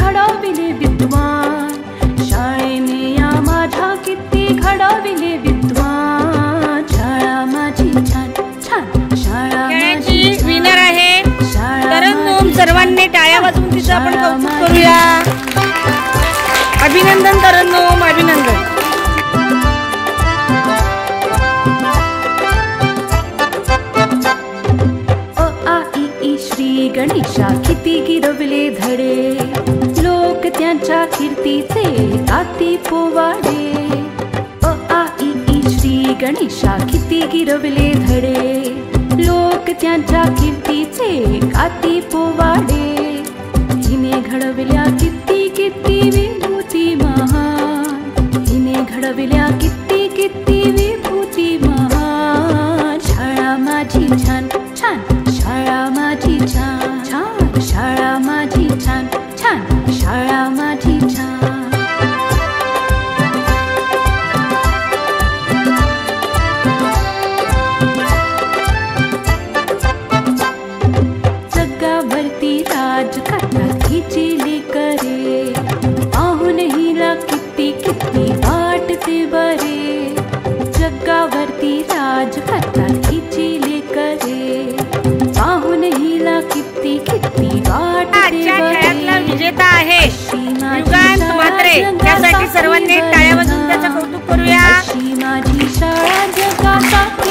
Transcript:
घडविले विद्वान, शाळेने या माझ्या किती घडविले विद्वान. शाळा माझी छान छान, शाळा माझी विनर आहे तरन्नुम. सर्वांनी टाळ्या वाजवून तिचं आपण कौतुक करूया. अभिनंदन तरन्नुम, अभिनंदन. श्री गणेशा किती गिरवले धडे, लोक त्यांच्या कीर्तीचे गाती पोवाडे. अ आ इ ई श्री गणेशा किती गिरवले धडे, लोक त्यांच्या कीर्तीचे गाती पोवाडे. हिने घडविल्या किती किती विभूती महान, हिने घडविल्या किती किती विभूती महान. शाळा माझी छान छान, शाळा माझी छान छान, शाळा माझी छान छान, शाळा माझी छान. जगावरती राज करतात हिची लेकरे, पाहून हिला किती किती वाटते बरे. जगावरती राज करतात हिची लेकरे, पाहून हिला किती किती वाटते बरे. विजेता आहे युगांत म्हात्रे. त्यासाठी सर्वांनी टाळ्या वाजवून त्याचं कौतुक करूया. माझी शाळा जगासाठी